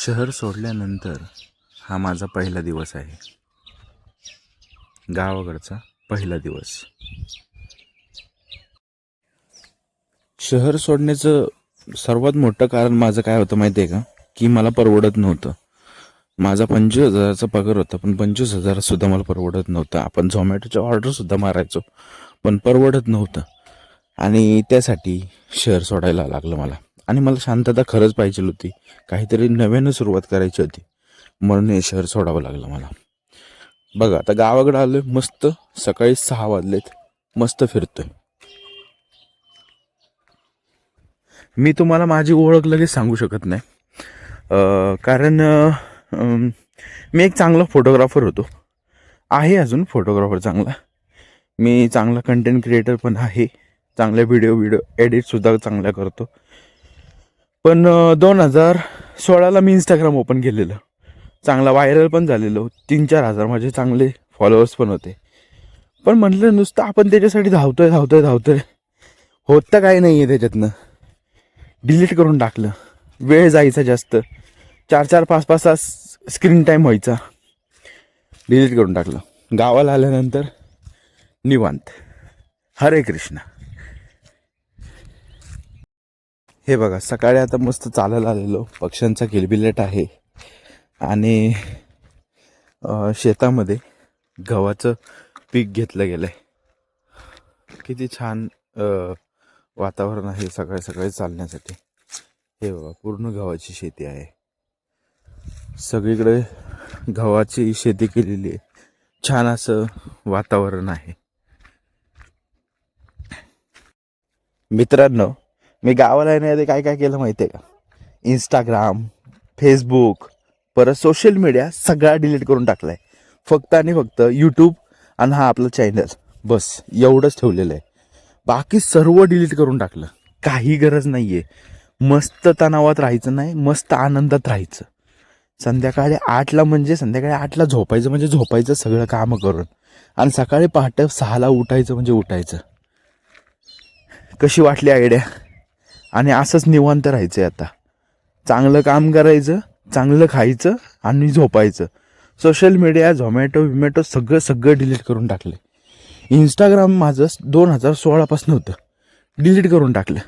शहर सोडल्यानंतर हा माझा पहिला दिवस आहे, गावाकडचा पहिला दिवस. शहर सोडण्याचं सर्वात मोठं कारण माझं काय होतं माहिती आहे का, की मला परवडत नव्हतं. माझा 25,000चा पगार होता, पण 25,000 सुद्धा मला परवडत नव्हतं. आपण झोमॅटोच्या ऑर्डर सुद्धा मारायचो, पण परवडत नव्हतं. आणि त्यासाठी शहर सोडायला लागलं मला. आणि मला शांतता खरंच पाहिजे होती, काहीतरी नव्यानं सुरुवात करायची होती, म्हणून हे शहर सोडावं लागलं मला. बघा आता गावाकडे आलोय, मस्त सकाळी 6 वाजलेत, मस्त फिरतोय. मी तुम्हाला माझी ओळख लगेच सांगू शकत नाही, कारण मी एक चांगला फोटोग्राफर होतो, आहे अजून फोटोग्राफर चांगला. मी चांगला कंटेंट क्रिएटर पण आहे, चांगले व्हिडिओ एडिटसुद्धा चांगला करतो. पण 2016ला मी इंस्टाग्राम ओपन केलेलं, चांगला व्हायरल पण झालेलं, 3-4 हजार माझे चांगले फॉलोअर्स पण होते. पण म्हटलं नुसतं आपण त्याच्यासाठी धावतोय होत तर काही नाही आहे त्याच्यातनं. डिलीट करून टाकलं. वेळ जायचा जास्त, 4-4, 5-5 तास स्क्रीन टाईम व्हायचा, डिलीट करून टाकलं. गावाला आल्यानंतर निवांत. हरे कृष्ण. हे बघा सकाळी आता मस्त चालायला आलेलो, पक्ष्यांचा किलबिलाट आहे. आणि शेतामध्ये गव्हाचं पीक घेतलं गेलंय. किती छान वातावरण आहे सकाळी सकाळी चालण्यासाठी. हे बघा पूर्ण गव्हाची शेती आहे, सगळीकडे गव्हाची शेती केलेली आहे. छान असं वातावरण आहे. मित्रांनो, मी गावाला येण्याआधी काय काय केलं माहिती आहे का? इंस्टाग्राम, फेसबुक, परत सोशल मीडिया सगळा डिलीट करून टाकलाय. फक्त आणि फक्त यूट्यूब आणि हा आपला चॅनल, बस एवढंच ठेवलेलं आहे. बाकी सर्व डिलीट करून टाकलं. काही गरज नाही आहे. मस्त तणावात राहायचं नाही, मस्त आनंदात राहायचं. संध्याकाळी 8ला झोपायचं म्हणजे झोपायचं सगळं कामं करून, आणि सकाळी पहाटे 6ला उठायचं म्हणजे उठायचं. कशी वाटली आयडिया? आणि असंच निवांत राहायचं आहे आता. चांगलं काम करायचं, चांगलं खायचं आणि झोपायचं. सोशल मीडिया, झोमॅटो सगळं डिलीट करून टाकले. इंस्टाग्राम माझं 2016पासून होतं, डिलीट करून टाकलं.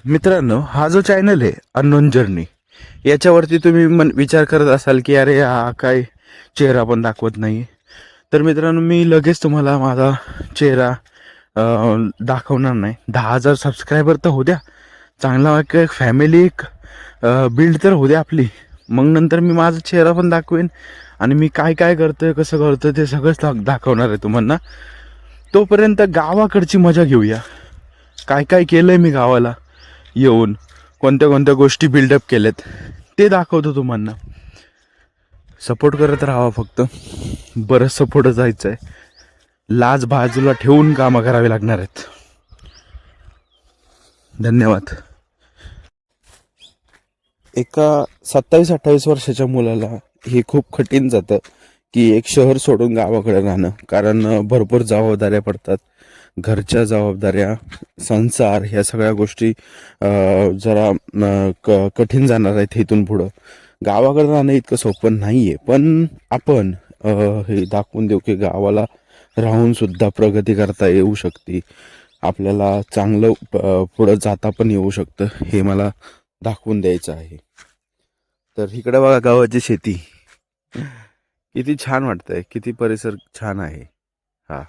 मित्रांनो, हा जो चॅनल आहे अननोन जर्नी, याच्यावरती तुम्ही विचार करत असाल की अरे हा काय चेहरा पण दाखवत नाही. तर मित्रांनो, मी लगेच तुम्हाला माझा चेहरा दाखवणार नाही. 10,000 सबस्क्रायबर तर होऊ द्या, चांगला एक फॅमिली एक बिल्ड तर होऊ द्या आपली, मग नंतर मी माझा चेहरा पण दाखवेन. आणि मी काय काय करतोय, कसं करतोय ते सगळंच दाखवणार आहे तुम्हाला. तोपर्यंत गावाकडची मजा घेऊया. काय काय केलंय मी गावाला येऊन, कोणत्या कोणत्या गोष्टी बिल्डअप केल्यात ते दाखवतो तुम्हाला. सपोर्ट करत राहावा फक्त. बरंचसं पुढं जायचं आहे, लाज बाजूला ठेवून कामं करावी लागणार आहेत. धन्यवाद. एका 27-28 वर्षाच्या मुलाला हे खूप कठीण जातं की एक शहर सोडून गावाकडे राहणं, कारण भरपूर जबाबदाऱ्या पडतात. घरच्या जबाबदाऱ्या, संसार, ह्या सगळ्या गोष्टी जरा कठीण जाणार आहेत इथून पुढं. गावाकडे राहणं इतकं सोपं नाही आहे, पण आपण हे दाखवून देऊ की गावाला राहून सुद्धा प्रगती करता येऊ शकते, आपल्याला चांगलं पुढं जाता पण येऊ शकतं, हे मला दाखवून द्यायचं आहे. तर इकडे बघा गावाची शेती, किती छान वाटतंय, किती परिसर छान आहे हा.